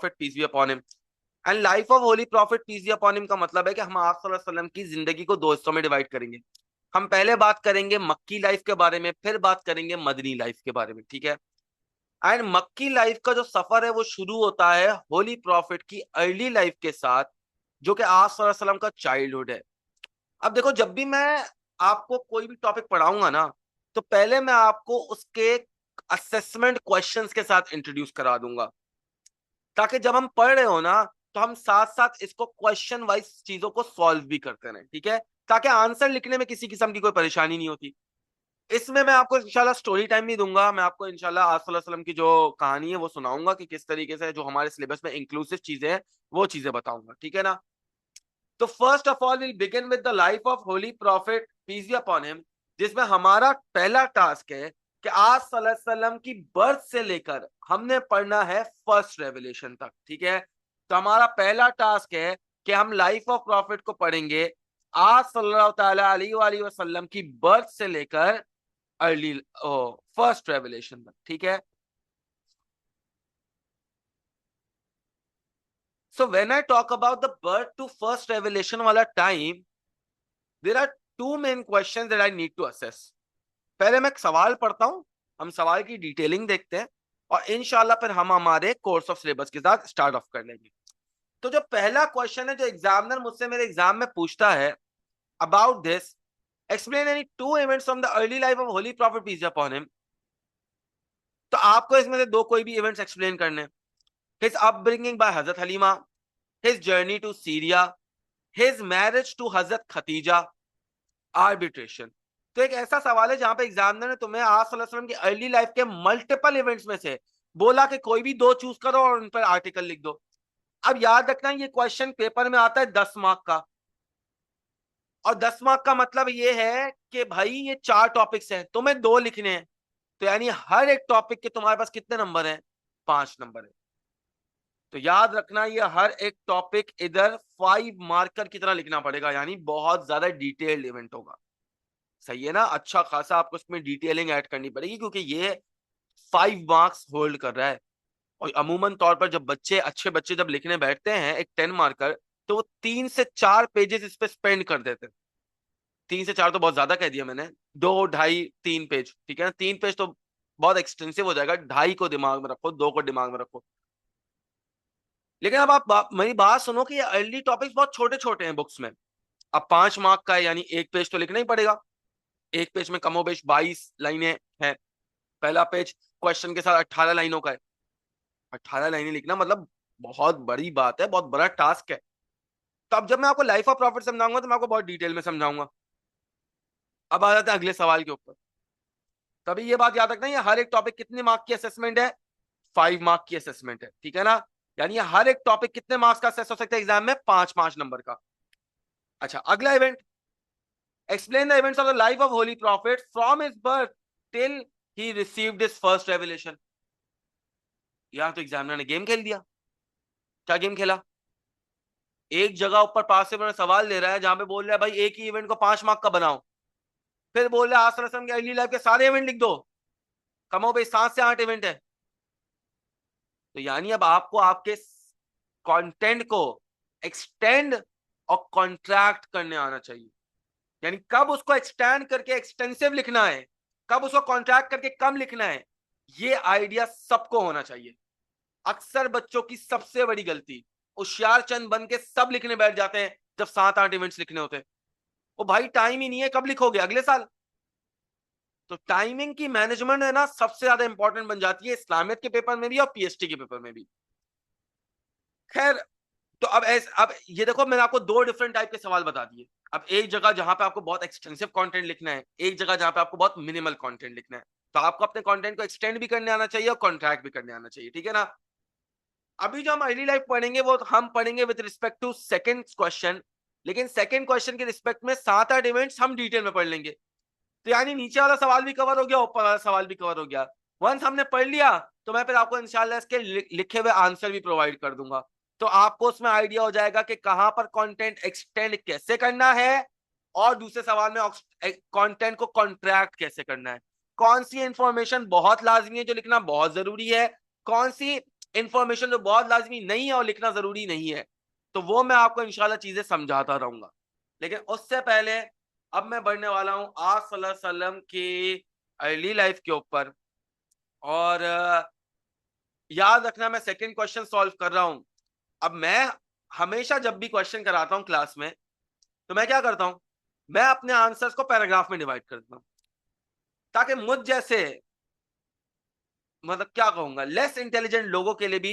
Profit peace be upon him. And life of holy prophet peace be upon him का मतलब है कि हम आप सल्लल्लाहु अलैहि वसल्लम की जिंदगी को दो हिस्सों में डिवाइड करेंगे। हम पहले बात करेंगे मक्की लाइफ के बारे में, फिर बात करेंगे मदनी लाइफ के बारे में, ठीक है। एंड मक्की लाइफ का जो सफर है वो शुरू होता है होली प्रॉफिट की अर्ली लाइफ के साथ, जो कि आप सल्लल्लाहु अलैहि वसल्लम का चाइल्डहुड है। अब देखो, जब भी मैं आपको कोई भी टॉपिक पढ़ाऊंगा ना, तो पहले मैं आपको उसके असेसमेंट क्वेश्चंस के साथ इंट्रोड्यूस करा दूंगा, ताकि जब हम पढ़ रहे हो ना, तो हम साथ साथ इसको क्वेश्चन वाइज चीजों को सॉल्व भी करते रहें, ठीक है, ताकि आंसर लिखने में किसी किस्म की कोई परेशानी नहीं होती। इसमें मैं आपको इंशाल्लाह स्टोरी टाइम भी दूंगा। मैं आपको इंशाल्लाह आप सल्लल्लाहु अलैहि वसल्लम की जो कहानी है वो सुनाऊंगा कि किस तरीके से जो हमारे सिलेबस में इंक्लूसिव चीजें हैं वो चीजें बताऊंगा, ठीक है ना। तो first of all will begin with the life of holy prophet peace be upon him, जिसमें हमारा पहला टास्क है कि आज सल्लल्लाहु अलैहि वसल्लम की बर्थ से लेकर हमने पढ़ना है फर्स्ट रेवलेशन तक, ठीक है। तो हमारा पहला टास्क है कि हम लाइफ ऑफ प्रॉफिट को पढ़ेंगे आज सल्लल्लाहु ताला अलैहि वसल्लम की बर्थ से लेकर अर्ली फर्स्ट रेवलेशन तक, ठीक है। So when I talk about the birth to first revelation वाला time, there are two main questions that I need to assess. पहले मैं एक सवाल पढ़ता हूं, हम सवाल की डिटेलिंग देखते हैं, और इंशाल्लाह फिर हम हमारे कोर्स ऑफ सिलेबस के साथ स्टार्ट ऑफ कर लेंगे। तो जो पहला क्वेश्चन है जो एग्जामिनर मुझसे मेरे एग्जाम में पूछता है, about this explain any two events from the early life of holy prophet peace be upon him. तो आपको इसमें से दो कोई भी इवेंट्स एक्सप्लेन करने। His upbringing by Hazrat Halima, his journey to Syria, his marriage to Hazrat Khadija, arbitration. तो एक ऐसा सवाल है जहां पे एग्जामिनर ने तुम्हें आप सल्लल्लाहु अलैहि वसल्लम की अर्ली लाइफ के मल्टीपल इवेंट्स में से बोला कि कोई भी दो चूज करो और उन पर आर्टिकल लिख दो। अब याद रखना, ये क्वेश्चन पेपर में आता है 10 मार्क का, और 10 मार्क का मतलब ये है कि भाई ये 4 टॉपिक्स हैं, तुम्हें दो लिखने हैं। तो यानी हर एक टॉपिक के तुम्हारे पास कितने नंबर हैं? 5 नंबर है। तो याद रखना, ये हर एक टॉपिक इधर 5 मार्कर की तरह लिखना पड़ेगा, यानी बहुत ज्यादा डिटेल्ड इवेंट होगा। सही है ना? अच्छा खासा आपको इसमें डिटेलिंग ऐड करनी पड़ेगी, क्योंकि ये 5 मार्क्स होल्ड कर रहा है। और अमूमन तौर पर जब बच्चे, अच्छे बच्चे जब लिखने बैठते हैं एक 10 मार्कर, तो वो 3 से 4 पेजेस इस पे स्पेंड कर देते हैं। 3 से 4 तो बहुत ज्यादा कह दिया मैंने, 2, ढाई, 3 पेज, ठीक है ना। 3 पेज तो बहुत एक्सटेंसिव हो जाएगा, ढाई को दिमाग में रखो, दो को दिमाग में रखो। लेकिन अब आप मेरी बात सुनो कि ये अर्ली टॉपिक्स बहुत छोटे छोटे हैं बुक्स में। अब 5 मार्क का है, यानी एक पेज तो लिखना ही पड़ेगा। एक पेज में कमोबेश 22 लाइनें हैं। पहला पेज क्वेश्चन के साथ 18 लाइनों का है। 18 लाइनें लिखना मतलब बहुत बड़ी बात है, बहुत बड़ा टास्क है। तो अब जब मैं आपको लाइफ ऑफ प्रॉफिट समझाऊंगा तो मैं आपको बहुत डिटेल में समझाऊंगा। अब आ जाते हैं अगले सवाल के ऊपर। तभी ये बात याद रखना, ये हर एक टॉपिक कितने मार्क की असेसमेंट है? 5 मार्क की असेसमेंट है, ठीक है ना। यानी हर एक टॉपिक कितने मार्क्स का असेस हो सकता है एग्जाम में? 5-5 नंबर का। अच्छा, अगला event, explain the events of the life of holy profit from his birth till he received his first revelation. यहां तो एग्जामिनर ने गेम खेल दिया। क्या गेम खेला? एक जगह ऊपर पास से बड़ा सवाल दे रहा है जहां पे बोल रहा है भाई एक ही इवेंट को 5 मार्क का बनाओ, फिर बोल रहा है आसर रस्म के अर्ली लाइफ के सारे इवेंट लिख दो, कमो भाई 7 से 8 इवेंट है। तो यानी अब आपको आपके कंटेंट को एक्सटेंड और कॉन्ट्रैक्ट करने आना चाहिए। यानी कब उसको एक्सटेंड करके एक्सटेंसिव लिखना है, कब उसको कॉन्ट्रैक्ट करके कम लिखना है, ये आइडिया सबको होना चाहिए। अक्सर बच्चों की सबसे बड़ी गलती, होशियार चंद बन के सब लिखने बैठ जाते हैं जब 7-8 इवेंट्स लिखने होते हैं। वो भाई टाइम ही नहीं है, कब लिखोगे? अगले साल। तो टाइमिंग की मैनेजमेंट है ना, सबसे ज्यादा इंपॉर्टेंट बन जाती है इस्लामियत के पेपर में भी और पीएचटी के पेपर में भी। खैर, तो अब ये देखो, मैंने आपको दो डिफरेंट टाइप के सवाल बता दिए। अब एक जगह जहां पे आपको बहुत एक्सटेंसिव कंटेंट लिखना है, एक जगह जहां पे आपको बहुत मिनिमल कंटेंट लिखना है। तो आपको अपने कंटेंट को एक्सटेंड भी करने आना चाहिए और कॉन्ट्रैक्ट भी करने आना चाहिए, ठीक है ना। अभी जो हम अर्ली लाइफ पढ़ेंगे वो हम पढ़ेंगे with respect to second question, लेकिन सेकंड क्वेश्चन के रिस्पेक्ट में 7-8 इवेंट्स हम डिटेल में पढ़ लेंगे। तो यानी नीचे वाला सवाल भी कवर हो गया, ऊपर वाला सवाल भी कवर हो गया। वंस हमने पढ़ लिया तो मैं फिर आपको इंशाल्लाह इसके लिखे हुए आंसर भी प्रोवाइड कर दूंगा। तो आपको उसमें आइडिया हो जाएगा कि कहां पर कंटेंट एक्सटेंड कैसे करना है, और दूसरे सवाल में कंटेंट को कॉन्ट्रैक्ट कैसे करना है। कौन सी इंफॉर्मेशन बहुत लाजमी है जो लिखना बहुत जरूरी है, कौन सी इंफॉर्मेशन जो बहुत लाजमी नहीं है और लिखना जरूरी नहीं है, तो वो मैं आपको इंशाल्लाह चीजें समझाता रहूंगा। लेकिन उससे पहले अब मैं बढ़ने वाला हूँ आप सल्लल्लाहु अलैहि वसल्लम की अर्ली लाइफ के ऊपर। और याद रखना मैं सेकंड क्वेश्चन सॉल्व कर रहा हूँ। अब मैं हमेशा जब भी क्वेश्चन कराता हूँ क्लास में, तो मैं क्या करता हूँ, मैं अपने आंसर्स को पैराग्राफ में डिवाइड करता हूँ, ताकि मुझ जैसे मतलब क्या कहूंगा लेस इंटेलिजेंट लोगों के लिए भी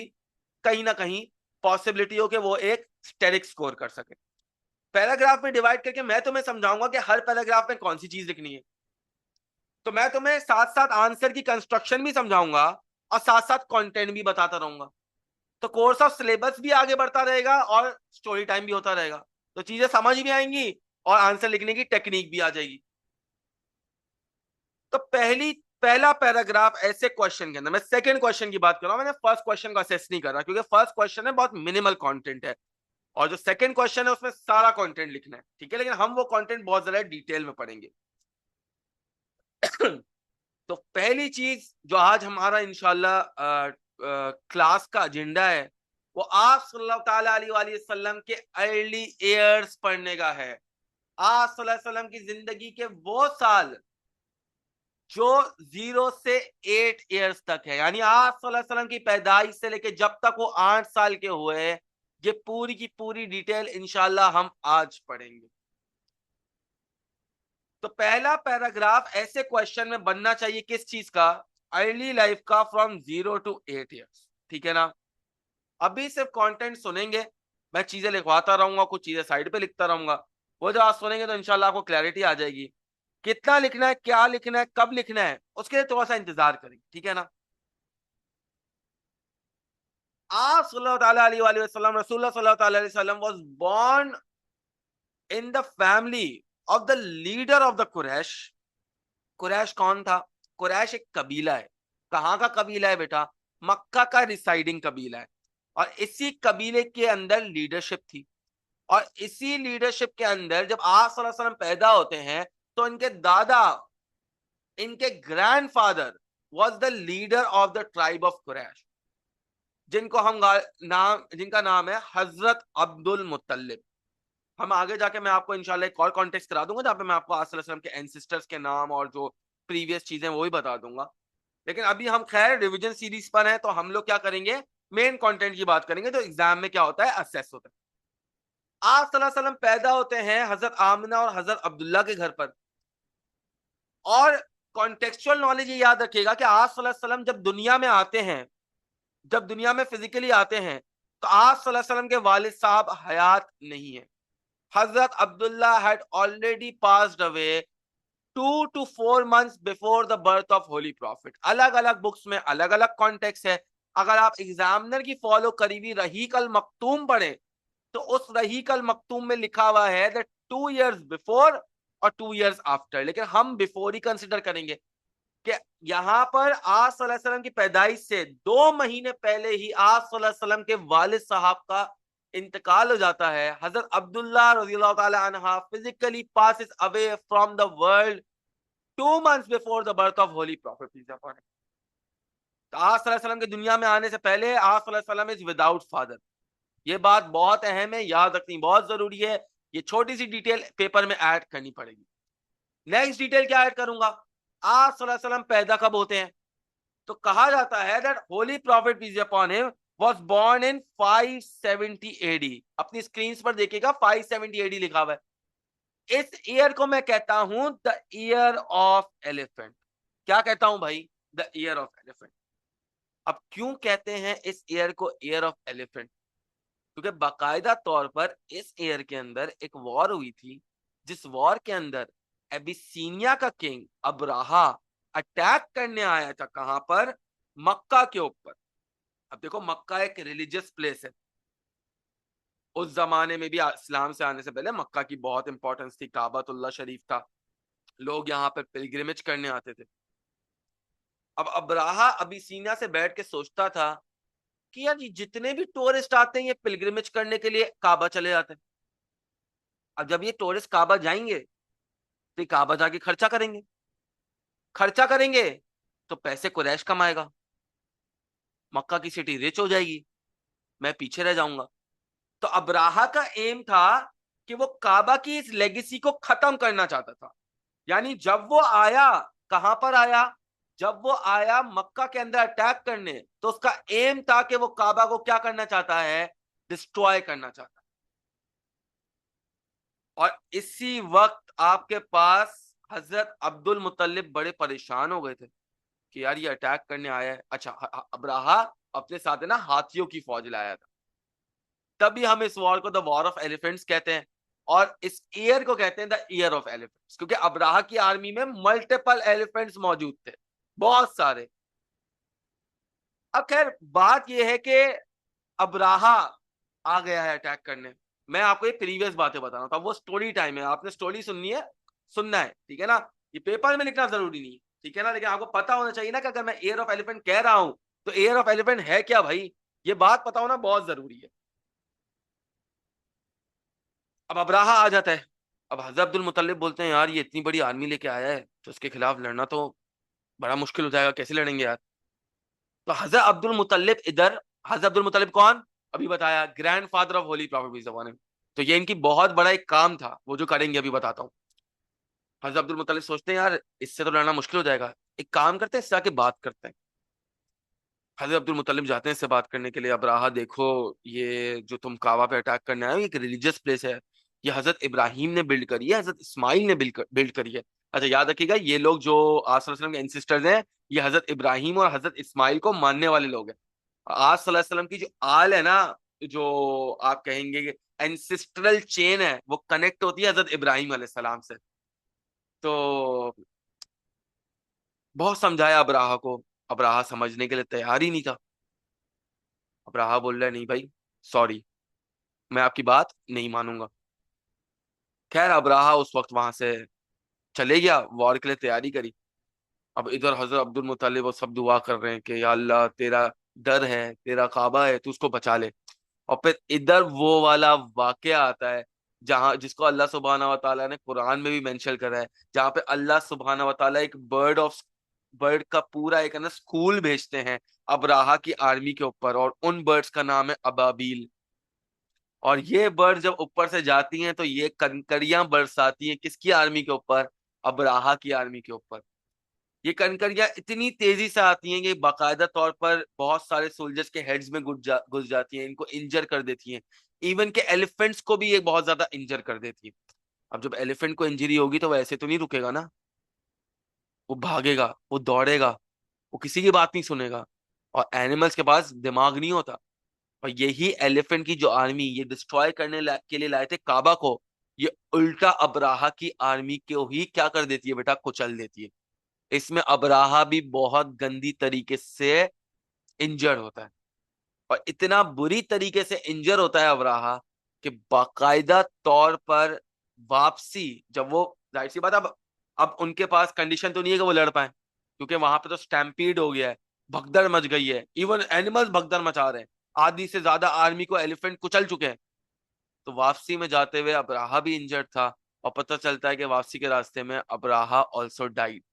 कहीं ना कहीं पॉसिबिलिटी हो कि वो एक स्टेरिक स्कोर कर सके। पैराग्राफ में डिवाइड करके मैं तुम्हें समझाऊंगा कि हर पैराग्राफ में कौन सी चीज लिखनी है। तो मैं तुम्हें साथ साथ आंसर की कंस्ट्रक्शन भी समझाऊंगा और साथ साथ कंटेंट भी बताता रहूंगा। तो कोर्स ऑफ सिलेबस भी आगे बढ़ता रहेगा और स्टोरी टाइम भी होता रहेगा, तो चीजें समझ भी आएंगी और आंसर लिखने की टेक्निक भी आ जाएगी। तो पहला पैराग्राफ ऐसे क्वेश्चन के अंदर, मैं सेकंड क्वेश्चन की बात कर रहा हूं, मैंने फर्स्ट क्वेश्चन को असेस नहीं कर रहा क्योंकि फर्स्ट क्वेश्चन में बहुत मिनिमल कंटेंट है और जो सेकंड क्वेश्चन है उसमें सारा कंटेंट लिखना है, ठीक है, लेकिन हम वो कंटेंट बहुत ज्यादा डिटेल में पढ़ेंगे। तो पहली चीज जो आज हमारा इंशाल्लाह क्लास का एजेंडा है, वो आप सल्लल्लाहु ताला अलैहि वसल्लम के अर्ली ईयर्स पढ़ने का है। आप सल्लल्लाहु अलैहि वसल्लम की जिंदगी के वो साल जो 0 से 8 ईयर्स तक है, यानी आप सल्लल्लाहु अलैहि वसल्लम की पैदाइश से लेके जब तक वो 8 साल के हुए, ये पूरी की पूरी डिटेल इंशाल्लाह हम आज पढ़ेंगे। तो पहला पैराग्राफ ऐसे क्वेश्चन में बनना चाहिए किस चीज का, अर्ली लाइफ का, फ्रॉम 0 to 8 ईयर्स, ठीक है ना। अभी सिर्फ कंटेंट सुनेंगे, मैं चीजें लिखवाता रहूंगा, कुछ चीजें साइड पे लिखता रहूंगा, वो जब आप सुनेंगे तो इंशाल्लाह आपको क्लैरिटी आ जाएगी। कितना लिखना है, क्या लिखना है, कब लिखना है, उसके लिए थोड़ा सा इंतजार करेंगे, ठीक है ना। आप सल्लल्लाहु अलैहि वसल्लम, रसूलुल्लाह सल्लल्लाहु अलैहि वसल्लम was born in the family of the leader of the Quraysh. Quraysh कौन था? कुरैश एक कबीला है। कहाँ का कबीला है बेटा? मक्का का रिसाइडिंग कबीला है। और इसी कबीले के अंदर लीडरशिप थी, और इसी लीडरशिप के अंदर जब आप सल्लल्लाहु अलैहि वसल्लम पैदा होते हैं तो इनके दादा, इनके grandfather was the leader of the tribe of Quraysh, जिनको हम जिनका नाम है हजरत अब्दुल मुत्तलिब। हम आगे जाके मैं आपको इंशाल्लाह एक और कॉन्टेक्स्ट करा दूंगा जहाँ पे मैं आपको आप सल्लल्लाहु अलैहि वसल्लम के एंसेस्टर्स के नाम और जो प्रीवियस चीजें वो भी बता दूंगा। लेकिन अभी हम खैर रिवीजन सीरीज पर हैं, तो हम लोग क्या करेंगे, मेन कंटेंट की बात करेंगे, तो एग्जाम में क्या होता है, असेस होता है। आप सल्लल्लाहु अलैहि वसल्लम पैदा होते हैं हजरत आमिना और हजरत अब्दुल्ला के घर पर। और कॉन्टेक्चुअल नॉलेज ये याद रखिएगा कि आप सल्लल्लाहु अलैहि वसल्लम जब दुनिया में आते हैं, जब दुनिया में फिजिकली आते हैं, तो आप सल्लल्लाहु अलैहि वसल्लम के वालिद साहब हयात नहीं है। हजरत Abdullah had already passed away 2 to 4 months before the birth of holy profit. अलग अलग बुक्स में अलग अलग कॉन्टेक्स्ट है। अगर आप एग्जामिनर की फॉलो करी हुई रहीक अल मक्तूम पढ़े, तो उस रहीक अल मक्तूम में लिखा हुआ है दैट 2 years बिफोर और 2 years आफ्टर, लेकिन हम बिफोर ही कंसिडर करेंगे कि यहाँ पर आप सल्लल्लाहु अलैहि वसल्लम की पैदाइश से 2 महीने पहले ही आप सल्लल्लाहु अलैहि वसल्लम के वालिद साहब का इंतकाल हो जाता है। हजरत अब्दुल्ला रज़ियल्लाहु ताला अन्हा physically passes away from the world 2 months before the birth of holy prophet, peace upon him. तो आप सल्लल्लाहु अलैहि वसल्लम के दुनिया में आने से पहले आप सल्लल्लाहु अलैहि वसल्लम इज विदाउट फादर। ये बात बहुत अहम है, याद रखनी बहुत जरूरी है। ये छोटी सी डिटेल पेपर में ऐड करनी पड़ेगी। नेक्स्ट डिटेल क्या ऐड करूंगा, आप सल्लल्लाहु अलैहि वसल्लम पैदा कब होते हैं? तो कहा जाता है that holy prophet peace upon him was born in 570 AD. अपनी स्क्रीन पर देखिएगा 570 एडी लिखा हुआ है। इस ईयर को मैं कहता हूं द ईयर ऑफ एलिफेंट। क्या कहता हूं भाई? The year of elephant. अब क्यों कहते हैं इस ईयर को ईयर ऑफ एलिफेंट? क्योंकि बाकायदा तौर पर इस ईयर के अंदर एक वॉर हुई थी, जिस वॉर के अंदर एबिसीनिया का किंग अब्राहा अटैक करने आया था। कहां पर? मक्का के ऊपर। अब देखो मक्का एक रिलीजियस प्लेस है। उस जमाने में भी इस्लाम से आने से पहले मक्का की बहुत इंपॉर्टेंस थी, काबतुल्लाह शरीफ था, लोग यहाँ पर पिलग्रिमेज करने आते थे। अब अब्राहा अबिसीनिया से बैठ के सोचता था कि यार ये जितने भी टूरिस्ट आते हैं ये पिलग्रिमेज करने के लिए काबा चले जाते हैं। अब जब ये टूरिस्ट काबा जाएंगे तो ये काबा जाके खर्चा करेंगे, खर्चा करेंगे तो पैसे कुरैश कमाएगा। मक्का की सिटी रिच हो जाएगी, मैं पीछे रह जाऊंगा। तो अब्राहा का एम था कि वो काबा की इस लेगेसी को खत्म करना चाहता था। यानी जब वो आया, कहां पर आया, जब वो आया मक्का के अंदर अटैक करने, तो उसका एम था कि वो काबा को क्या करना चाहता है, डिस्ट्रॉय करना चाहता है। और इसी वक्त आपके पास हजरत अब्दुल मुत्तलिब बड़े परेशान हो गए थे कि यार ये अटैक करने आया है। अच्छा, अब्राहा अपने साथ है ना हाथियों की फौज लाया था। तभी हम इस वॉर को द वॉर ऑफ एलिफेंट्स कहते हैं, और इस ईयर को कहते हैं द ईयर ऑफ एलिफेंट्स, क्योंकि अब्राहा की आर्मी में मल्टीपल एलिफेंट्स मौजूद थे, बहुत सारे। अब खैर बात यह है कि अब्राहा आ गया है अटैक करने। मैं आपको ये प्रीवियस बातें बता रहा हूँ, तो वो स्टोरी टाइम है, आपने स्टोरी सुननी है, सुनना है, ठीक है ना। ये पेपर में लिखना जरूरी नहीं है, ठीक है ना, लेकिन आपको पता होना चाहिए ना कि अगर मैं एयर ऑफ एलिफेंट कह रहा हूं तो एयर ऑफ एलिफेंट है क्या भाई, ये बात पता होना बहुत जरूरी है। अब अब्राहा आ जाता है। अब हज़रत अब्दुल मुत्तलिब बोलते हैं यार ये इतनी बड़ी आर्मी लेके आया है, तो उसके खिलाफ लड़ना तो बड़ा मुश्किल हो जाएगा, कैसे लड़ेंगे यार। तो हज़रत अब्दुल मुत्तलिब इधर, हज़रत अब्दुल मुत्तलिब कौन, अभी बताया, grandfather of holy prophet peace upon him. तो ये इनकी बहुत बड़ा एक काम था, वो जो करेंगे अभी बताता हूँ। हज़रत अब्दुल मुत्तलिब सोचते हैं यार इससे तो लड़ना मुश्किल हो जाएगा, एक काम करते हैं इससे आके बात करते हैं। हज़रत अब्दुल मुत्तलिब जाते हैं इससे बात करने के लिए। अब्राहा देखो, ये जो तुम काबा पे अटैक करने आए हो, ये एक रिलीजियस प्लेस है, ये हज़रत इब्राहिम ने बिल्ड करी है, हज़रत इस्माइल ने बिल्ड करी है। अच्छा याद रखिएगा, ये लोग जो आज सल्लल्लाहु अलैहि वसल्लम के एंसिस्टर्स हैं, ये हज़रत इब्राहिम और हज़रत इस्माइल को मानने वाले लोग हैं। आज सल्लल्लाहु अलैहि वसल्लम की जो आल है ना, जो आप कहेंगे एंसिस्ट्रल चेन है, वो कनेक्ट होती है हज़रत इब्राहिम अलैहिस्सलाम से। तो बहुत समझाया अब्राहा को, अब्राहा समझने के लिए तैयार ही नहीं था। अब्राहा बोल रहा है नहीं भाई, सॉरी, मैं आपकी बात नहीं मानूंगा। खैर अब्राहा उस वक्त वहां से चले गया, वॉर के लिए तैयारी करी। अब इधर हजरत अब्दुल मुत्तलिब और सब दुआ कर रहे हैं कि या अल्लाह तेरा डर है, तेरा काबा है, तू उसको बचा ले। और फिर इधर वो वाला वाकया आता है जहां, जिसको अल्लाह सुब्हाना व तआला ने कुरान में भी मेंशन करा है, जहां पे अल्लाह सुब्हाना व तआला एक बर्ड का पूरा एक है ना स्कूल भेजते हैं अब्राहा की आर्मी के ऊपर, और उन बर्ड्स का नाम है अबाबील। और ये बर्ड जब ऊपर से जाती हैं तो ये कंकरियां बरसाती हैं किसकी आर्मी के ऊपर, अब्राहा की आर्मी के ऊपर। ये कंकरियां इतनी तेजी से आती हैं कि बाकायदा तौर पर बहुत सारे सोल्जर्स के हेड्स में घुस जाती हैं, इनको इंजर कर देती हैं। इवन के एलिफेंट्स को भी ये बहुत ज्यादा इंजर कर देती है। अब जब एलिफेंट को इंजरी होगी तो वो ऐसे तो नहीं रुकेगा ना, वो भागेगा, वो दौड़ेगा, वो किसी की बात नहीं सुनेगा। और एनिमल्स के पास दिमाग नहीं होता। और यही एलिफेंट की जो आर्मी ये डिस्ट्रॉय के लिए लाए थे काबा को, ये उल्टा अब्राहा की आर्मी को ही क्या कर देती है बेटा, कुचल देती है। इसमें अब्राहा भी बहुत गंदी तरीके से इंजर्ड होता है, और इतना बुरी तरीके से इंजर होता है अब्राहा कि बाकायदा तौर पर वापसी, जब वो, जाहिर सी बात, अब उनके पास कंडीशन तो नहीं है कि वो लड़ पाए, क्योंकि वहां पे तो स्टैम्पीड हो गया है, भगदड़ मच गई है, इवन एनिमल्स भगदड़ मचा रहे हैं, आधी से ज्यादा आर्मी को एलिफेंट कुचल चुके हैं। तो वापसी में जाते हुए अब्राहा भी इंजर्ड था, और पता चलता है कि वापसी के रास्ते में अब्राहा ऑल्सो डाइड।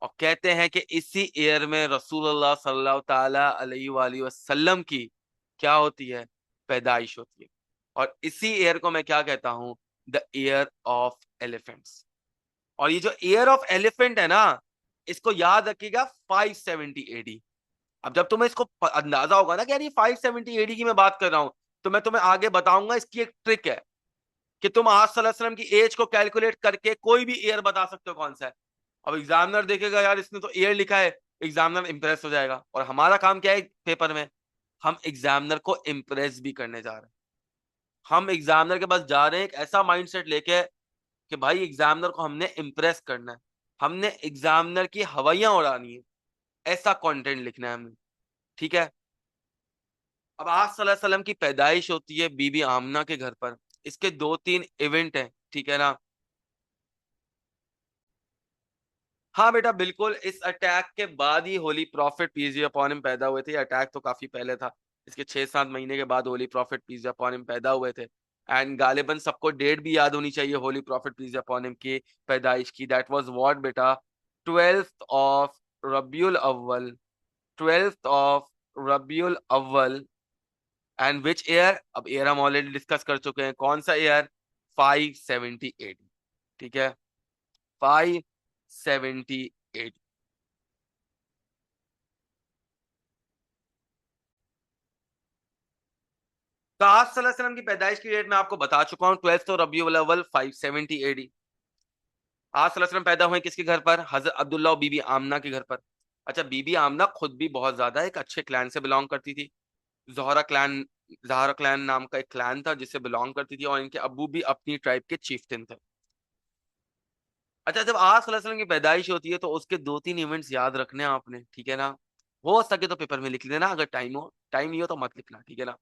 और कहते हैं कि इसी ईयर में रसूलुल्लाह सल्लल्लाहु ताला अलैहि वसल्लम की क्या होती है, पैदाइश होती है। और इसी ईयर को मैं क्या कहता हूं, द ईयर ऑफ एलिफेंट्स। और ये जो ईयर ऑफ एलिफेंट है ना, इसको याद रखिएगा 570 एडी। अब जब तुम्हें इसको अंदाजा होगा ना कि यार ये 570 एडी की मैं बात कर रहा हूं, तो मैं तुम्हें आगे बताऊंगा इसकी एक ट्रिक है कि तुम आज सल्लल्लाहु अलैहि वसल्लम की एज को कैलकुलेट करके कोई भी ईयर बता सकते हो कौन सा है। अब एग्जामिनर देखेगा यार इसने तो ईयर लिखा है, एग्जामिनर इंप्रेस हो जाएगा। और हमारा काम क्या है पेपर में, हम एग्जामिनर को इंप्रेस भी करने जा रहे हैं। हम एग्जामिनर के पास जा रहे हैं एक ऐसा माइंडसेट लेके कि भाई एग्जामिनर को हमने इंप्रेस करना है, हमने एग्जामिनर की हवाइयां उड़ानी है, ऐसा कंटेंट लिखना है हमें, ठीक है। अब आज सल्लल्लाहु अलैहि वसल्लम की पैदाइश होती है बीबी आमना के घर पर। इसके दो तीन इवेंट हैं, ठीक है ना। हाँ बेटा बिल्कुल, इस अटैक के बाद ही holy prophet peace be upon him पैदा हुए थे। अटैक तो काफी पहले था, इसके 6-7 महीने के बाद holy prophet peace be upon him पैदा हुए थे। एंड गालिबन सबको डेट भी याद होनी चाहिए holy prophet peace be upon him की पैदाइश की। दैट वाज व्हाट बेटा, 12th ऑफ रबियुल अव्वल, 12th ऑफ रबीउल अव्वल एंड विच ईयर, अब ईयर हम ऑलरेडी डिस्कस कर चुके हैं, कौन सा ईयर, 578, ठीक है 578। तो आज सल्लल्लाहु अलैहि वसल्लम की पैदाइश की डेट मैं आपको बता चुका हूं, 12 रबीउल अव्वल 570 एडी। आज सल्लल्लाहु अलैहि वसल्लम पैदा हुए किसके घर पर, हजरत अब्दुल्ला और बीबी आमना के घर पर। अच्छा, बीबी आमना खुद भी बहुत ज्यादा एक अच्छे क्लैन से बिलोंग करती थी, जोहरा क्लैन, जहरा क्लैन नाम का एक क्लैन था जिससे बिलोंग करती थी, और इनके अब्बू भी अपनी ट्राइब के चीफ्टिन थे। अच्छा, जब आज सल्लल्लाहु अलैहि वसल्लम की पैदाइश होती है तो उसके 2-3 इवेंट्स याद रखने हैं आपने, ठीक है ना, हो सके तो पेपर में लिख लेना, अगर टाइम हो, टाइम नहीं हो तो मत लिखना, ठीक है ना।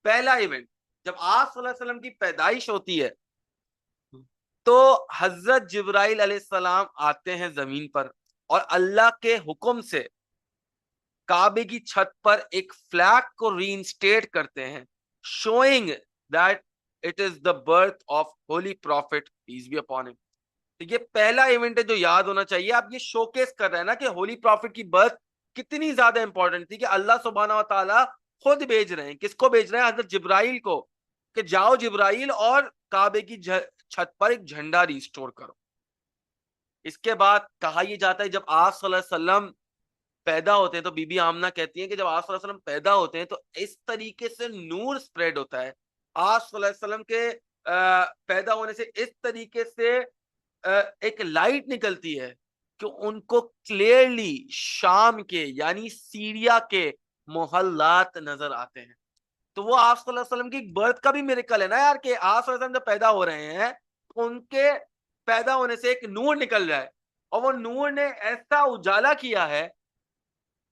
पहला इवेंट, जब आज सल्लल्लाहु अलैहि वसल्लम की पैदाइश होती है तो हजरत जिब्राइल अलैहिस्सलाम आते हैं जमीन पर और अल्लाह के हुक्म से काबे की छत पर एक फ्लैग को रीइंस्टेट करते हैं, showing that it is the birth of holy prophet peace be upon him. तो ये पहला इवेंट है जो याद होना चाहिए। आप ये शोकेस कर रहे हैं ना कि होली प्रॉफिट की बर्थ कितनी ज्यादा इंपॉर्टेंट थी, कि अल्लाह सुब्हानहू व तआला खुद भेज रहे हैं, किसको भेज रहे हैं, हजरत जिब्राइल को, कि जाओ जिब्राइल और काबे की छत पर एक झंडा रिस्टोर करो। इसके बाद कहा यह जाता है जब आप सल्लल्लाहु अलैहि वसल्लम पैदा होते हैं तो बीबी आमना कहती है कि जब आप सल्लल्लाहु अलैहि वसल्लम पैदा होते हैं तो इस तरीके से नूर स्प्रेड होता है, आप सल्लल्लाहु अलैहि वसल्लम के पैदा होने से इस तरीके से एक लाइट निकलती है कि उनको क्लियरली शाम के यानी सीरिया के मोहल्लात नजर आते हैं। तो वो आप सल्लल्लाहु अलैहि वसल्लम की बर्थ का भी मिरेकल है ना यार, कि आप सल्लल्लाहु अलैहि वसल्लम जब पैदा हो रहे हैं तो उनके पैदा होने से एक नूर निकल रहा है, और वो नूर ने ऐसा उजाला किया है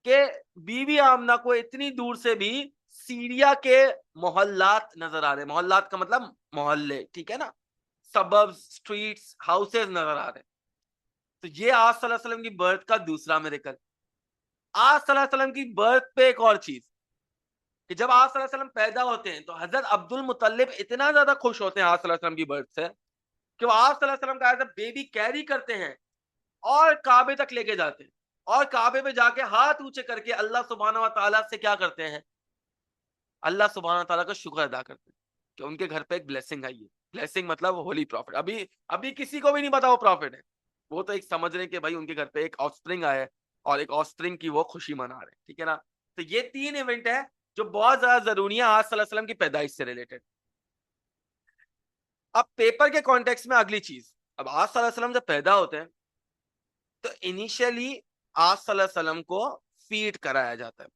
कि बीबी आमना को इतनी दूर से भी सीरिया के मोहल्लात नजर आ रहे हैं। मोहल्लात का मतलब मोहल्ले, ठीक है ना, सबर्ब्स, स्ट्रीट्स, हाउसेस नजर आ रहे हैं। तो ये आज सल्लल्लाहु अलैहि वसल्लम की बर्थ का दूसरा मिरेकल। आज सल्लल्लाहु अलैहि वसल्लम की बर्थ पे एक और चीज, कि जब आप सल्लल्लाहु अलैहि वसल्लम पैदा होते हैं तो हजरत अब्दुल मुत्तलिब इतना ज्यादा खुश होते हैं आप सल्लल्लाहु अलैहि वसल्लम की बर्थ से कि वो आप सल्लल्लाहु अलैहि वसल्लम का एज अ बेबी कैरी करते हैं और काबे तक लेके जाते हैं, और काबे पे जाके हाथ ऊंचे करके अल्लाह सुब्हानहू व तआला से क्या करते हैं, अल्लाह सुब्हानहू व तआला का शुक्र अदा करते हैं कि उनके घर पे एक ब्लेसिंग आई है। ब्लेसिंग मतलब होली प्रॉफिट। अभी अभी किसी को भी नहीं पता वो प्रॉफिट है, वो तो एक समझ रहे हैं कि भाई उनके घर पे एक ऑफस्प्रिंग आया है और एक ऑफस्प्रिंग की वो खुशी मना रहे हैं, ठीक है ना। तो ये 3 इवेंट है जो बहुत ज्यादा जरूरी है आज सल्लल्लाहु अलैहि वसल्लम की पैदाइश से रिलेटेड। अब पेपर के कॉन्टेक्स्ट में अगली चीज, अब आज सल्लल्लाहु अलैहि वसल्लम जब पैदा होते हैं तो इनिशियली आज सल्लल्लाहु अलैहि वसल्लम को फीड कराया जाता है,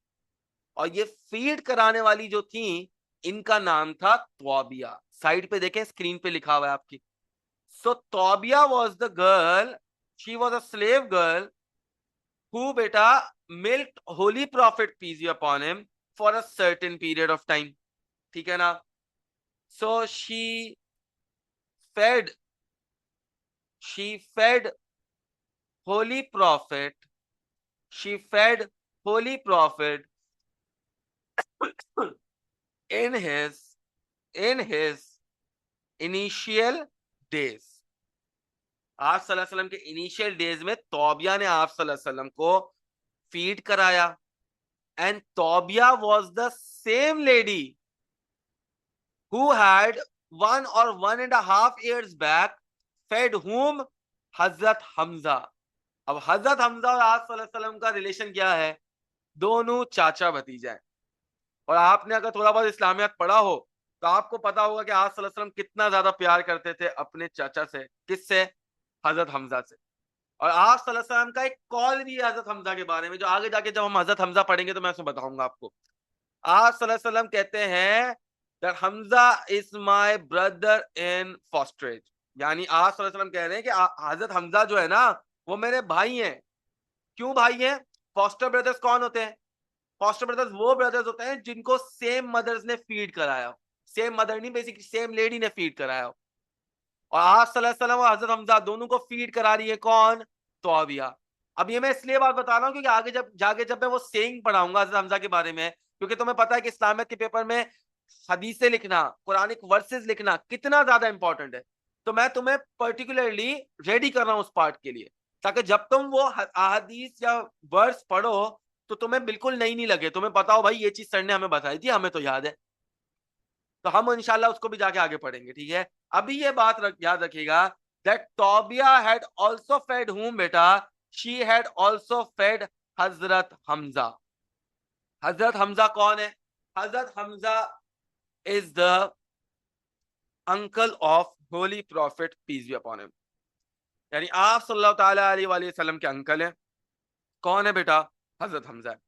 और ये फीड कराने वाली जो थी इनका नाम था तौबिया। साइड पे देखें, स्क्रीन पे लिखा हुआ है आपकी। So Thuwaybah was the girl, she was a slave girl who बेटा milked holy prophet peace be upon him for a certain period of time, ठीक है ना। सो fed she fed holy prophet she fed holy prophet in his initial days। आप सल्लल्लाहु अलैहि वसल्लम के initial days में तौबिया ने आप सल्लल्लाहु अलैहि वसल्लम को फीड कराया, and Thuwaybah was the same lady who had 1 or 1.5 years back fed whom, हजरत हमजा। अब हजरत हमजा और आप सल्लल्लाहु अलैहि वसल्लम का रिलेशन क्या है, दोनों चाचा भतीजा है। और आपने अगर थोड़ा बहुत इस्लामियात पढ़ा हो तो आपको पता होगा कि आप सल्लल्लाहु अलैहि वसल्लम कितना ज्यादा प्यार करते थे अपने चाचा से, किससे, हजरत हमजा से। और आप सल्लल्लाहु अलैहि वसल्लम का एक कॉल भी है हजरत हमजा के बारे में, जो आगे जाके जब हम हजरत हमजा पढ़ेंगे तो मैं उसमें बताऊंगा आपको। आप सल्लल्लाहु अलैहि वसल्लम कहते हैं that Hamza is my brother in fosterage, यानी आप सल्लल्लाहु अलैहि वसल्लम कह रहे हैं कि हजरत हमजा जो है ना वो मेरे भाई हैं। क्यों भाई हैं? फॉस्टर ब्रदर्स कौन होते हैं? फॉस्टर ब्रदर्स वो ब्रदर्स होते हैं जिनको सेम मदर्स ने फीड कराया हो, सेम मदर नहीं, बेसिकली सेम लेडी ने फीड कराया हो। और आप सल्लल्लाहु अलैहि वसल्लम और हजरत हमजा दोनों को फीड करा रही है कौन, तौबिया। अब ये मैं इसलिए बात बता रहा हूँ क्योंकि आगे जब मैं वो सेइंग पढ़ाऊंगा हजरत हमजा के बारे में, क्योंकि तुम्हें पता है कि इस्लामियत के पेपर में हदीसें लिखना, कुरानिक वर्सेस लिखना कितना ज्यादा इंपॉर्टेंट है। तो मैं तुम्हें पर्टिकुलरली रेडी कर रहा हूं उस पार्ट के लिए, ताकि जब तुम वो अहादीस या वर्स पढ़ो तो तुम्हें बिल्कुल नई नहीं लगे, तुम्हें पता हो भाई ये चीज सर ने हमें बताई थी, हमें तो याद है, तो हम इंशाल्लाह उसको भी जाके आगे पढ़ेंगे, ठीक है। अभी ये बात याद रखिएगा, दैट तौबिया हैड आल्सो फेड हुम बेटा, she had also fade Hazrat Hamza. हजरत हमजा कौन है? Hazrat Hamza is the uncle of holy prophet peace be upon him, यानी आप सल्लल्लाहु ताला अलैहि वसल्लम के अंकल हैं। कौन है बेटा? हजरत हमजा है।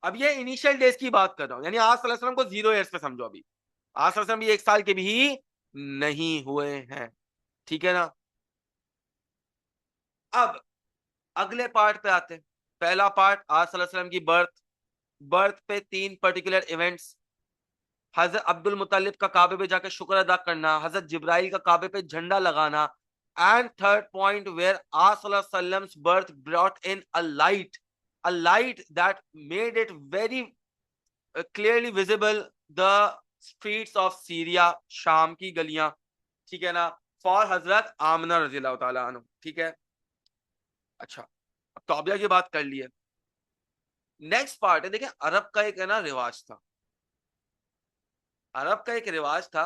अब ये इनिशियल डेज की बात कर रहा हूं, यानी आप सल्लल्लाहु अलैहि वसल्लम को 0 ईयर्स पे समझो, अभी आप सल्लल्लाहु अलैहि वसल्लम भी 1 साल के भी नहीं हुए हैं, ठीक है ना। अब अगले पार्ट पे आते हैं। पहला पार्ट आप सल्लल्लाहु अलैहि वसल्लम की बर्थ, बर्थ पे 3 पर्टिकुलर इवेंट्स, हजरत अब्दुल मुत्तलिब का काबे पे जाकर शुक्र अदा करना, हजरत जिब्राइल का काबे पे झंडा लगाना, एंड थर्ड पॉइंट वेयर आसलम्स birth brought in a light that made it very clearly visible the streets of Syria, शाम की गलियां, ठीक है ना, फॉर हजरत आमना रजी अल्लाह ताला अन्हु, ठीक है। अच्छा, अब तौबिया की बात कर ली है। नेक्स्ट पार्ट है, देखिए अरब का एक है ना रिवाज था, अरब का एक रिवाज था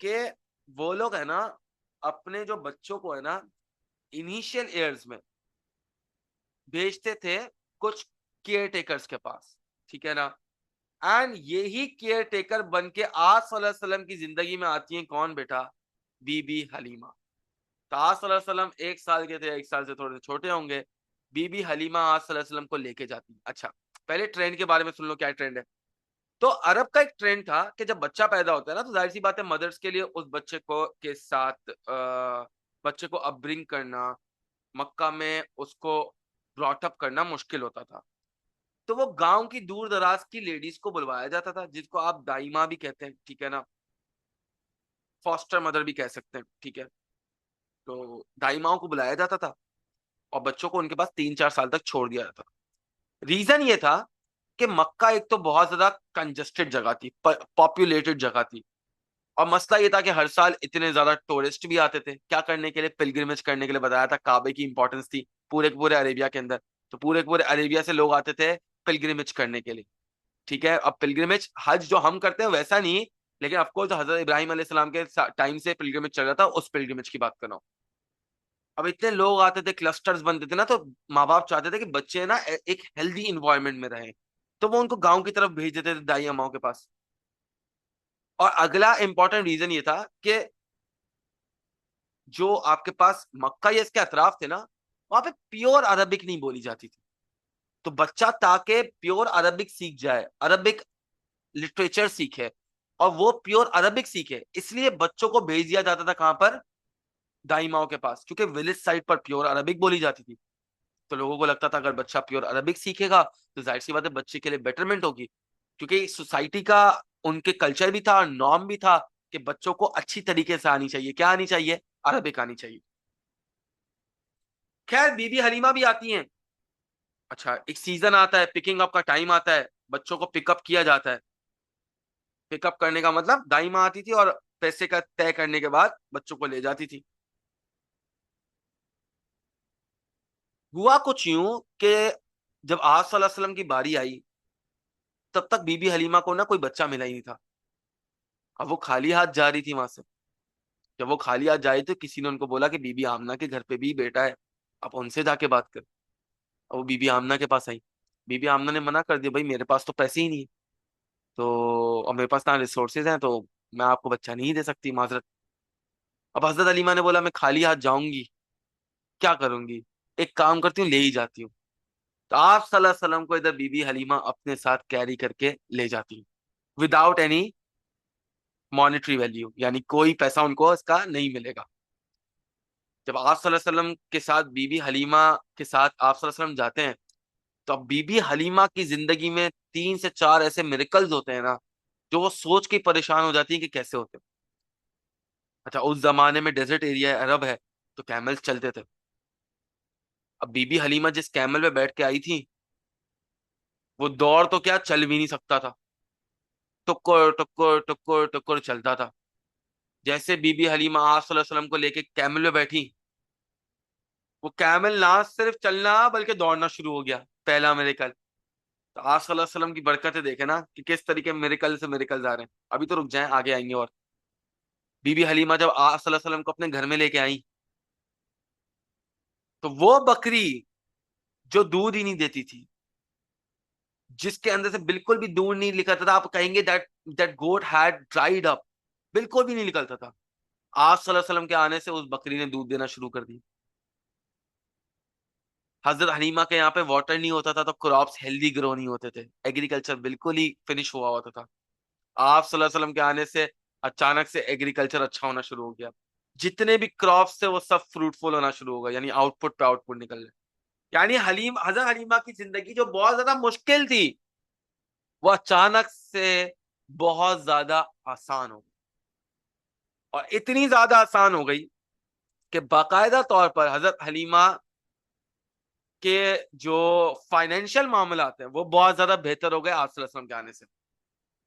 कि वो लोग है ना अपने जो बच्चों को है ना इनिशियल ईयर्स में भेजते थे कुछ केयर टेकर्स के पास, ठीक है ना। एंड यही केयर टेकर बन के आज सल्लल्लाहु अलैहि वसल्लम की जिंदगी में आती है कौन बेटा? बीबी हलीमा। तो आज सल्लल्लाहु अलैहि वसल्लम 1 साल के थे, 1 साल से थोड़े से छोटे होंगे, बीबी हलीमा आज सल्लल्लाहु अलैहि वसल्लम को लेके जाती। अच्छा, पहले ट्रेंड के बारे में सुन लो, क्या ट्रेंड है। तो अरब का एक ट्रेंड था कि जब बच्चा पैदा होता है ना, तो जाहिर सी बात है मदर्स के लिए उस बच्चे को के साथ बच्चे को अपब्रिंग करना, मक्का में उसको ब्रॉटअप करना मुश्किल होता था। तो वो गांव की दूर दराज की लेडीज को बुलवाया जाता था, जिसको आप दाइमा भी कहते हैं, ठीक है ना, फॉस्टर मदर भी कह सकते हैं, ठीक है। तो दाइमाओं को बुलाया जाता था और बच्चों को उनके पास 3-4 साल तक छोड़ दिया जाता था। रीजन ये था कि मक्का एक तो बहुत ज्यादा कंजेस्टेड जगह थी, पॉपुलेटेड जगह थी, और मसला ये था कि हर साल इतने ज्यादा टूरिस्ट भी आते थे, क्या करने के लिए? पिलग्रिमेज करने के लिए। बताया था काबे की इंपॉर्टेंस थी पूरे के पूरे अरेबिया के अंदर, तो पूरे के पूरे अरेबिया से लोग आते थे पिलग्रिमेज करने के लिए, ठीक है। अब पिलग्रिमेज हज जो हम करते हैं वैसा नहीं, लेकिन ऑफकोर्स हजरत इब्राहिम अलैहिस्सलाम के टाइम से पिलग्रिमेज चल रहा था, उस पिलग्रिमेज की बात कर रहा हूँ। अब इतने लोग आते थे, क्लस्टर्स बनते थे ना, तो माँ बाप चाहते थे कि बच्चे ना एक हेल्दी इन्वायरमेंट में रहें, तो वो उनको गांव की तरफ भेज देते थे दाई अम्माओं के पास। और अगला इंपॉर्टेंट रीजन ये था कि जो आपके पास मक्का या इसके अतराफ थे ना, वहां पे प्योर अरबिक नहीं बोली जाती थी, तो बच्चा ताकि प्योर अरबिक सीख जाए, अरबिक लिटरेचर सीखे और वो प्योर अरबिक सीखे, इसलिए बच्चों को भेज दिया जाता था कहां पर? दाई माओ के पास, क्योंकि विलेज साइड पर प्योर अरबिक बोली जाती थी। तो लोगों को लगता था अगर बच्चा प्योर अरबिक सीखेगा तो जाहिर सी बात है बच्चे के लिए बेटरमेंट होगी, क्योंकि सोसाइटी का उनके कल्चर भी था, नॉर्म भी था कि बच्चों को अच्छी तरीके से आनी चाहिए, क्या आनी चाहिए? अरबिक आनी चाहिए। खैर बीबी हलीमा भी आती हैं। अच्छा, एक सीजन आता है, पिकिंग अप का टाइम आता है, बच्चों को पिकअप किया जाता है। पिकअप करने का मतलब दाई माँ आती थी और पैसे का तय करने के बाद बच्चों को ले जाती थी। हुआ कुछ यूं कि जब आप सल्लल्लाहु अलैहि वसल्लम की बारी आई, तब तक बीबी हलीमा को ना कोई बच्चा मिला ही नहीं था। अब वो खाली हाथ जा रही थी वहां से। जब वो खाली हाथ जा रही तो किसी ने उनको बोला कि बीबी आमना के घर पे भी बेटा है, आप उनसे जाके बात कर। अब वो बीबी आमना के पास आई। बीबी आमना ने मना कर दिया, भाई मेरे पास तो पैसे ही नहीं है, तो और मेरे पास ना रिसोर्सेज हैं, तो मैं आपको बच्चा नहीं दे सकती, माजरत। अब हजरत अलीमा ने बोला मैं खाली हाथ जाऊंगी, क्या करूंगी, एक काम करती हूँ ले ही जाती हूँ। तो आप सल्लल्लाहु अलैहि वसल्लम को इधर बीबी हलीमा अपने साथ कैरी करके ले जाती हूँ, विदाउट एनी मॉनेटरी वैल्यू, यानी कोई पैसा उनको इसका नहीं मिलेगा। जब आप सल्लल्लाहु अलैहि वसल्लम के साथ बीबी हलीमा के साथ आप सल्लल्लाहु अलैहि वसल्लम जाते हैं, तो अब बीबी हलीमा की जिंदगी में 3 से 4 ऐसे मिरेकल्स होते हैं ना, जो वो सोच के परेशान हो जाती है कि कैसे होते हैं। अच्छा, उस जमाने में डेजर्ट एरिया है, अरब है, तो कैमल्स चलते थे। अब बीबी हलीमा जिस कैमल पे बैठ के आई थी, वो दौड़ तो क्या चल भी नहीं सकता था, टुक्कुर टुक्कुर टुक्कुर टुक्कुर चलता था। जैसे बीबी हलीमा आप सल्लल्लाहु अलैहि वसल्लम को लेके कैमल में बैठी, वो कैमल ना सिर्फ चलना बल्कि दौड़ना शुरू हो गया, पहला मिरेकल। तो आप सल्लल्लाहु अलैहि वसल्लम की बरकतें देखे ना कि किस तरीके मेरिकल से मेरिकल आ रहे हैं। अभी तो रुक जाएं, आगे आएंगे। और बीबी हलीमा जब आप सल्लल्लाहु अलैहि वसल्लम को अपने घर में लेके आई, तो वो बकरी जो दूध ही नहीं देती थी, जिसके अंदर से बिल्कुल भी दूध नहीं निकलता था, आप कहेंगे that that goat had dried up, बिल्कुल भी नहीं निकलता था, आप सल्लल्लाहु अलैहि वसल्लम के आने से उस बकरी ने दूध देना शुरू कर दी। हजरत हलीमा के यहाँ पे वाटर नहीं होता था तो क्रॉप्स हेल्दी ग्रो नहीं होते थे, एग्रीकल्चर बिल्कुल ही फिनिश हुआ होता था। आप सल्लल्लाहु अलैहि वसल्लम के आने से अचानक से एग्रीकल्चर अच्छा होना शुरू हो गया। जितने भी क्रॉप्स थे वो सब फ्रूटफुल होना शुरू हो गया, यानी आउटपुट पे आउटपुट निकल रहे। यानी हजरत हलीमा की जिंदगी जो बहुत ज्यादा मुश्किल थी, वो अचानक से बहुत ज्यादा आसान हो गई। और इतनी ज्यादा आसान हो गई कि बाकायदा तौर पर हजरत हलीमा के जो फाइनेंशियल मामला हैं वो बहुत ज्यादा बेहतर हो गए आप सल्लल्लाहु अलैहि वसल्लम के आने से।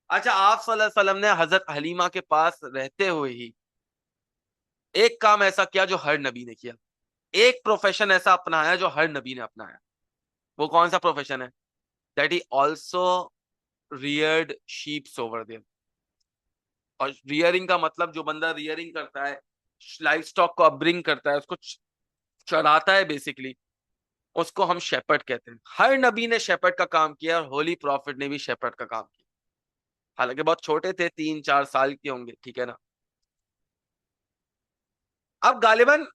अच्छा, आप सल्लल्लाहु अलैहि वसल्लम ने हजरत हलीमा के पास रहते हुए ही एक काम ऐसा किया जो हर नबी ने किया, एक प्रोफेशन ऐसा अपनाया जो हर नबी ने अपनाया। वो कौन सा प्रोफेशन है? That he also reared sheeps over there. और रियरिंग का मतलब, जो बंदा रियरिंग करता है, लाइफ स्टॉक को अपब्रिंग करता है, उसको चढ़ाता है बेसिकली, उसको हम शेपर्ड कहते हैं। हर नबी ने शेपर्ड का काम किया और होली प्रॉफिट ने भी शेपर्ड का काम किया। हालांकि बहुत छोटे थे, 3-4 साल के होंगे, ठीक है ना। अब गालिबन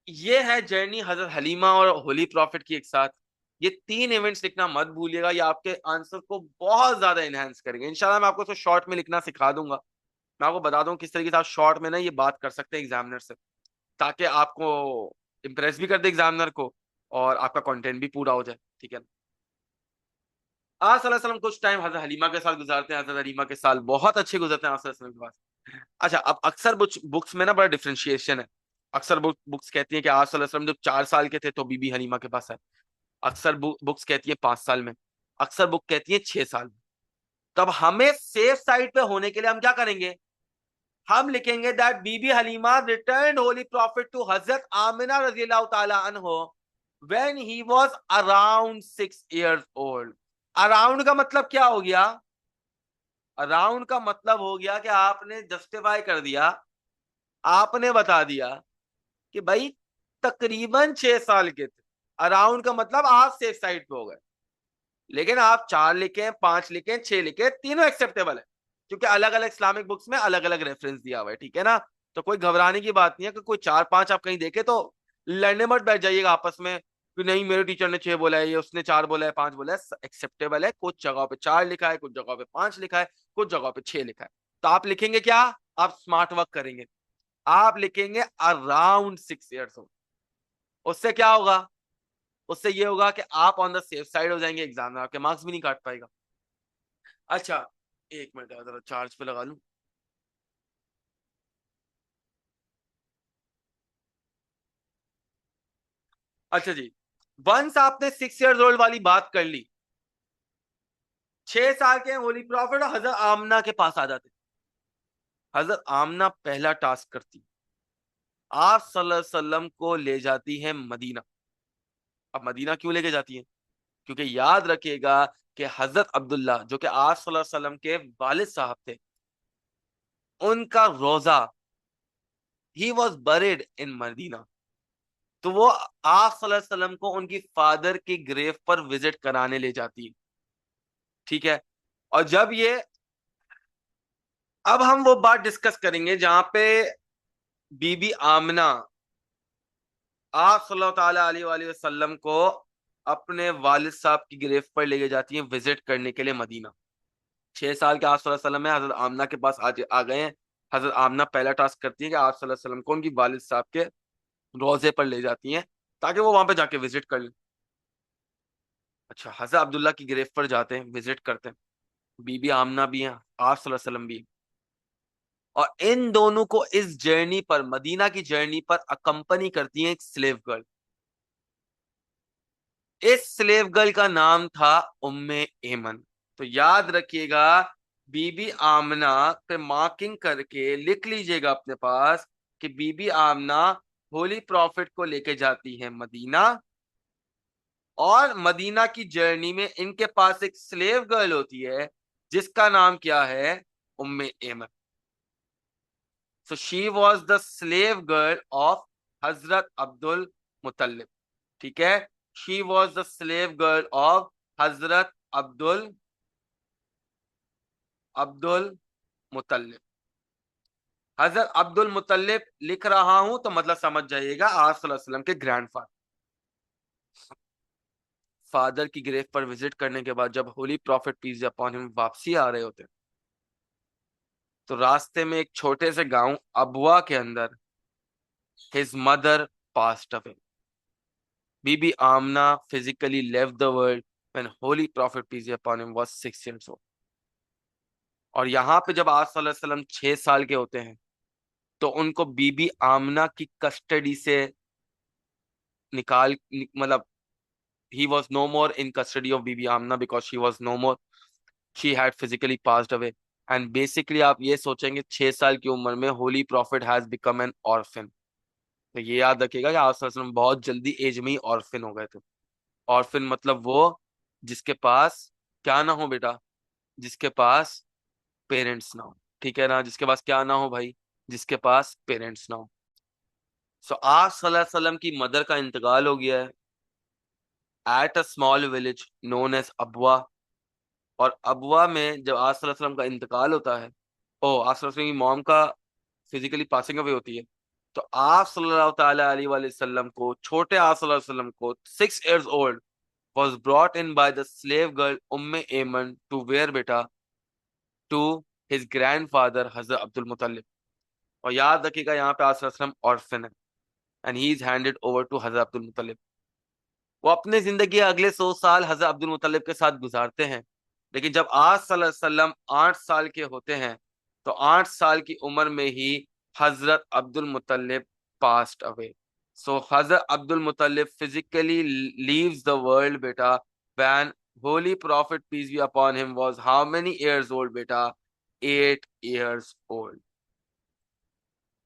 ये है जर्नी हजरत हलीमा और होली प्रॉफिट की एक साथ। ये 3 इवेंट्स लिखना मत भूलिएगा, ये आपके आंसर को बहुत ज्यादा इनहेंस करेंगे। इंशाल्लाह मैं आपको तो शॉर्ट में लिखना सिखा दूंगा। मैं आपको बता दूं किस तरीके से आप शॉर्ट में ना ये बात कर सकते हैं एग्जामिनर से, ताकि आपको इम्प्रेस भी कर दे एग्जामिनर को और आपका कंटेंट भी पूरा हो जाए, ठीक है ना। आप सल्लल्लाहु अलैहि वसल्लम कुछ टाइम हजरत हलीमा के साथ गुजारते हैं। हजरत हलीमा के साल बहुत अच्छे गुजरते हैं आप सल्लल्लाहु अलैहि वसल्लम के पास। अच्छा, अब अक्सर बुक्स में ना बड़ा डिफरेंशिएशन है। अक्सर बुक्स कहती हैं कि आप सल्लल्लाहु अलैहि वसल्लम जब 4 साल के थे तो बीबी हलीमा के पास आए। अक्सर बुक्स कहती है 5 साल में। अक्सर बुक कहती है 6 साल में। तब हमें सेफ साइड पे होने के लिए हम क्या करेंगे? हम लिखेंगे दैट बीबी Halima return holy prophet to हजरत आमिना रज़ियल्लाहु ताला अन्हो when he was around 6 years old. Around का मतलब क्या हो गया? अराउंड का मतलब हो गया कि आपने जस्टिफाई कर दिया, आपने बता दिया कि भाई तकरीबन 6 साल के थे। अराउंड का मतलब आप सेफ साइड पे हो गए। लेकिन आप 4 लिखें, 5 लिखें, 6 लिखें, तीनों एक्सेप्टेबल है, क्योंकि अलग अलग इस्लामिक बुक्स में अलग अलग रेफरेंस दिया हुआ है, ठीक है ना। तो कोई घबराने की बात नहीं है कि कोई 4-5 आप कहीं देखे तो लड़ने मत बैठ जाइएगा आपस में कि नहीं मेरे टीचर ने 6 बोला है, ये उसने 4 बोला है, 5 बोला है। एक्सेप्टेबल है, कुछ जगहों पे 4 लिखा है, कुछ जगहों पे 5 लिखा है, कुछ जगहों पे 6 लिखा है। तो आप लिखेंगे क्या? आप स्मार्ट वर्क करेंगे, आप लिखेंगे अराउंड 6 years ओल्ड। उससे क्या होगा? उससे ये होगा कि आप ऑन द सेफ साइड हो जाएंगे, एग्जाम में आपके मार्क्स भी नहीं काट पाएगा। अच्छा, 1 मिनट जरा चार्ज पे लगा लूं। अच्छा जी, वंस आपने 6 years ओल्ड वाली बात कर ली, 6 साल के होली प्रॉफिट और हजरत आमना के पास आ जाते। हजरत आमना पहला टास्क करती, आप सल्लल्लाहु अलैहि वसल्लम को ले जाती है मदीना। अब मदीना क्यों लेके जाती है? क्योंकि याद रखिएगा कि हजरत अब्दुल्ला जो कि आप सल्लल्लाहु अलैहि वसल्लम के वालिद साहब थे, उनका रोजा, he was buried in Medina. तो वो आप सल्लल्लाहु अलैहि वसल्लम को उनकी फादर की ग्रेव पर विजिट कराने ले जाती है, ठीक है। और जब ये, अब हम वो बात डिस्कस करेंगे जहां पे बीबी आमना आप सल्लल्लाहु अलैहि वसल्लम को अपने वालिद साहब की ग्रेव पर लेके जाती हैं विजिट करने के लिए मदीना। 6 साल के आप सल्लल्लाहु अलैहि वसल्लम में हजरत आमना के पास आ गए हैं। हजरत आमना पहला टास्क करती है कि आप सल्लल्लाहु अलैहि वसल्लम को उनकी वालिद साहब के रोजे पर ले जाती हैं ताकि वो वहां पे जाके विजिट कर लें। अच्छा, हजरत अब्दुल्ला की ग्रेव पर जाते हैं, विजिट करते हैं, बीबी आमना भी हैं, आप सल्लल्लाहु अलैहि वसल्लम भी हैं। और इन दोनों को इस जर्नी पर, मदीना की जर्नी पर अकंपनी करती है एक स्लेव गर्ल। इस स्लेव गर्ल का नाम था उम्मे एमन। तो याद रखिएगा, बीबी आमना पे मार्किंग करके लिख लीजिएगा अपने पास कि बीबी आमना होली प्रॉफिट को लेके जाती है मदीना। और मदीना की जर्नी में इनके पास एक स्लेव गर्ल होती है जिसका नाम क्या है, उम्मे एमन। So she was the slave girl of Hazrat Abdul मुतल्लिब। ठीक है, she was the slave girl of Hazrat Abdul Abdul मुतल्लिब। Hazrat Abdul मुतल्लिब लिख रहा हूं तो मतलब समझ जाइएगा आप सल्लल्लाहु अलैहि वसल्लम के ग्रैंडफादर। फादर की ग्रेव पर विजिट करने के बाद जब Holi prophet peace upon him वापसी आ रहे होते, तो रास्ते में एक छोटे से गांव अबवा के अंदर his mother passed away. Bibi Amina physically left the world when holy prophet peace upon him was 6 years old। और यहाँ पे जब आप सल्लल्लाहु अलैहि वसल्लम 6 साल के होते हैं तो उनको बीबी आमना की कस्टडी से मतलब he was no more in custody of Bibi Amna because she was no more, she had physically passed away। and basically आप ये सोचेंगे 6 साल की उम्र में holy prophet has become an orphan. तो ये याद रखिएगा कि आप सल्लल्लाहु अलैहि वसल्लम बहुत जल्दी एज में ही ऑर्फन हो गए थे। ऑर्फन मतलब वो जिसके पास क्या ना हो बेटा, जिसके पास पेरेंट्स ना हो। ठीक है ना, जिसके पास क्या ना हो भाई, जिसके पास पेरेंट्स ना हो। सो आज सल्लल्लाहु अलैहि वसल्लम की मदर का इंतकाल हो गया है at a small village known as Abwa. और अबवा में जब आज सल्लल्लाहु अलैहि वसल्लम का इंतकाल होता है, ओ आज सल्लल्लाहु अलैहि वसल्लम की मॉम का फिजिकली पासिंग अवे होती है, तो आप सल्लल्लाहु ताला अलैहि वसल्लम को, छोटे आप सल्लल्लाहु अलैहि वसल्लम को 6 years old was brought in by the slave girl उम्मे एमन to where बेटा, to his grandfather Hazrat Abdul मुतल्लिब। और याद रखिएगा यहाँ पे आप सल्लल्लाहु अलैहि वसल्लम ऑर्फन है and he is handed over to Hazrat Abdul मुतल्लिब। वो अपनी जिंदगी अगले 100 साल हजरत अब्दुल मुतल्लिब के साथ गुजारते हैं। लेकिन जब आज सल्लल्लाहु अलैहि वसल्लम 8 साल के होते हैं तो 8 साल की उम्र में ही हजरत Abdul Muttalib passed away. So हजरत Abdul Muttalib physically leaves the world बेटा when holy prophet peace be upon him was how many years old बेटा, 8 years old।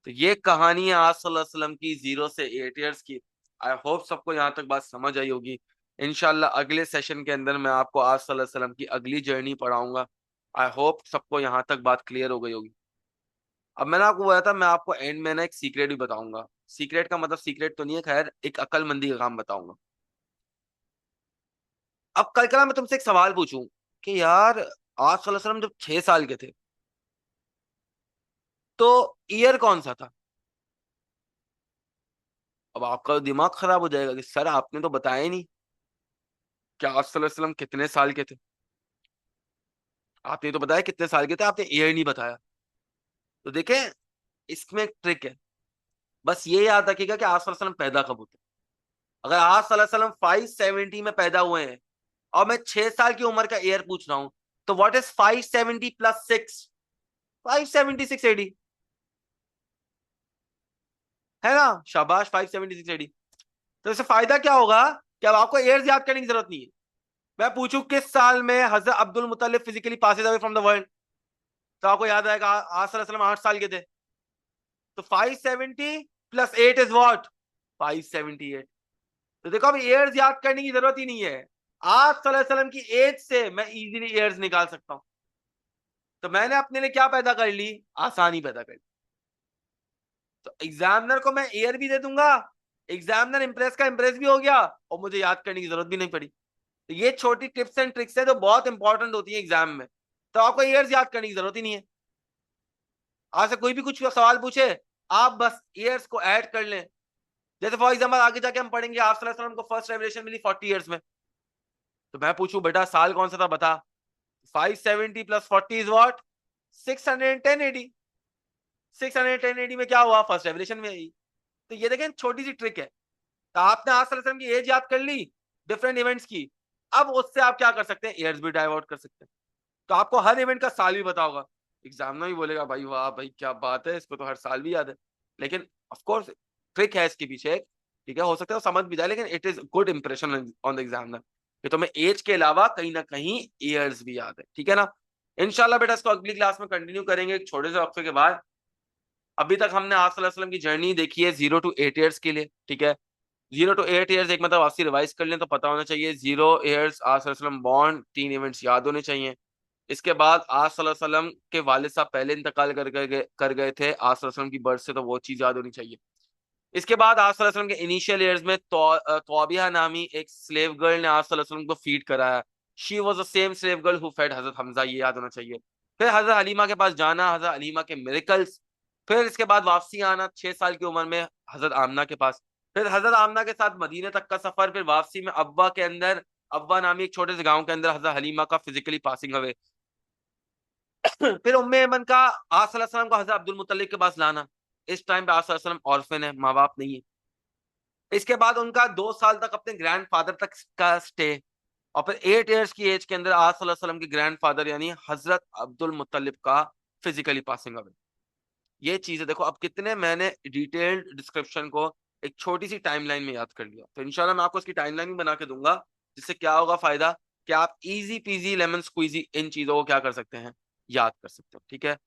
तो ये कहानी है आज सल्लल्लाहु अलैहि वसल्लम की 0 से 8 years की। आई होप सबको यहाँ तक बात समझ आई होगी। इंशाल्लाह अगले सेशन के अंदर मैं आपको आज सल्लल्लाहु अलैहि वसल्लम की अगली जर्नी पढ़ाऊंगा। आई होप सबको यहाँ तक बात क्लियर हो गई होगी। अब मैंने आपको बताया था मैं आपको एंड में ना एक सीक्रेट भी बताऊंगा। सीक्रेट का मतलब सीक्रेट तो नहीं है, खैर एक अक्लमंदी का काम बताऊंगा। अब कल कल मैं तुमसे एक सवाल पूछूं कि यार आज सल्लल्लाहु अलैहि वसल्लम जब 6 साल के थे तो ईयर कौन सा था? अब आपका दिमाग खराब हो जाएगा कि सर आपने तो बताया ही नहीं कि आप सल्लल्लाहु अलैहि वसल्लम कितने साल के थे। आपने तो बताया कितने साल के थे, आपने ईयर नहीं बताया। तो देखें, इसमें एक ट्रिक है। बस ये याद रखिएगा कि आप सल्लल्लाहु अलैहि वसल्लम पैदा कब होते हैं। अगर आप सल्लल्लाहु अलैहि वसल्लम 570 में पैदा हुए हैं और मैं 6 साल की उम्र का ईयर पूछ रहा हूं, तो व्हाट इज 570 प्लस 6? 576 एडी है ना। शाबाश, 576 एडी। तो इससे फायदा क्या होगा कि अब आपको ईयर्स याद करने की जरूरत नहीं है। मैं पूछूं किस साल में हजरत Abdul Muttalib physically passes away from the world, तो आपको याद आएगा आप सल्लल्लाहु अलैहि वसल्लम 8 साल के थे। तो 570 प्लस 8 इज व्हाट, 578। तो देखो अब ईयर्स याद करने की जरूरत ही नहीं है। आप सल्लल्लाहु अलैहि वसल्लम की एज से मैं इजीली ईयर्स निकाल सकता हूं। तो मैंने अपने लिए क्या पैदा कर ली, आसानी पैदा कर ली। तो एग्जामिनर को मैं ईयर भी दे दूंगा, एग्जामिनर इंप्रेस का इंप्रेस भी हो गया और मुझे याद करने की जरूरत भी नहीं पड़ी। तो ये छोटी टिप्स एंड ट्रिक्स है जो बहुत इंपॉर्टेंट होती है एग्जाम में। तो आपको ईयर्स याद करने की जरूरत ही नहीं है। आपसे कोई भी कुछ सवाल पूछे, आप बस ईयर्स को ऐड कर लें। जैसे फॉर एग्जाम्पल आगे जाके हम पढ़ेंगे आप सल्लल्लाहु अलैहि वसल्लम को फर्स्ट रेवलेशन मिली 40 ईयर्स में, तो मैं पूछूं बेटा साल कौन सा था बता। 570 plus 40 is what, 610 AD. 610 AD में क्या हुआ, फर्स्ट रेवलेशन में आई। तो ये देखें छोटी सी ट्रिक है। तो आपने आज सल्लल्लाहु अलैहि वसल्लम की एज याद कर ली डिफरेंट इवेंट्स की। अब उससे आप क्या कर सकते हैं, ईयर्स भी डाइवर्ट कर सकते हैं। तो आपको हर इवेंट का साल भी पता होगा। एग्जामिनर भी बोलेगा भाई वाह भाई क्या बात है, इसको तो हर साल भी याद है। लेकिन ऑफ कोर्स ट्रिक है इसके पीछे, ठीक है, हो सकता है वो समझ भी जाए, लेकिन it is good impression on the examiner कि तुम्हें एज के अलावा कहीं ना कहीं ईयर्स भी याद है। ठीक है ना। इंशाल्लाह बेटा इसको अगली क्लास में कंटिन्यू करेंगे एक छोटे से वक्फे के बाद। अभी तक हमने आप सल्लल्लाहु अलैहि वसल्लम की जर्नी देखी है 0 to 8 years के लिए, ठीक है। 0 to 8 ईयर्स एक मतलब वापसी रिवाइज कर लें तो पता होना चाहिए 0 ईयर्स आसलम बॉर्न, 3 इवेंट्स याद होने चाहिए। इसके बाद आसलम के वालिद साहब पहले इंतकाल कर गए थे आसलम की बर्थ से, तो वो चीज याद होनी चाहिए। इसके बाद आसलम के इनिशियल ईयर्स में तौबिया नामी एक स्लेव गर्ल ने आसलम को फीड कराया। She was the same slave girl who fed Hazrat Hamza, ये याद होना चाहिए। फिर हजरत हलीमा के पास जाना, हजरत हलीमा के मिरेकल्स। फिर इसके बाद वापसी आना 6 साल की उम्र में हजरत आमना के पास। फिर हजरत आमना के साथ मदीने तक का सफर। फिर वापसी में अब्बा के अंदर, अब्बा नामी एक छोटे से गांव के अंदर हजरत हलीमा का फिजिकली पासिंग अवे। फिर उम्मे ऐमन का आसलम को हजरत अब्दुल मुत्तलिब के पास लाना। इस टाइम पे आसलम ऑर्फन है, माँ बाप नहीं है। इसके बाद उनका 2 साल तक अपने ग्रैंडफादर तक का स्टे। और फिर 8 ईयर्स की एज के अंदर आसलम के ग्रैंडफादर यानी हजरत अब्दुल मुत्तलिब का फिजिकली पासिंग अवे। ये चीजें देखो, अब कितने मैंने डिटेल्ड डिस्क्रिप्शन को एक छोटी सी टाइमलाइन में याद कर लिया। तो इंशाल्लाह मैं आपको इसकी टाइमलाइन भी बना के दूंगा, जिससे क्या होगा फायदा कि आप इजी पीजी लेमन स्क्वीजी इन चीजों को क्या कर सकते हैं, याद कर सकते हैं। ठीक है।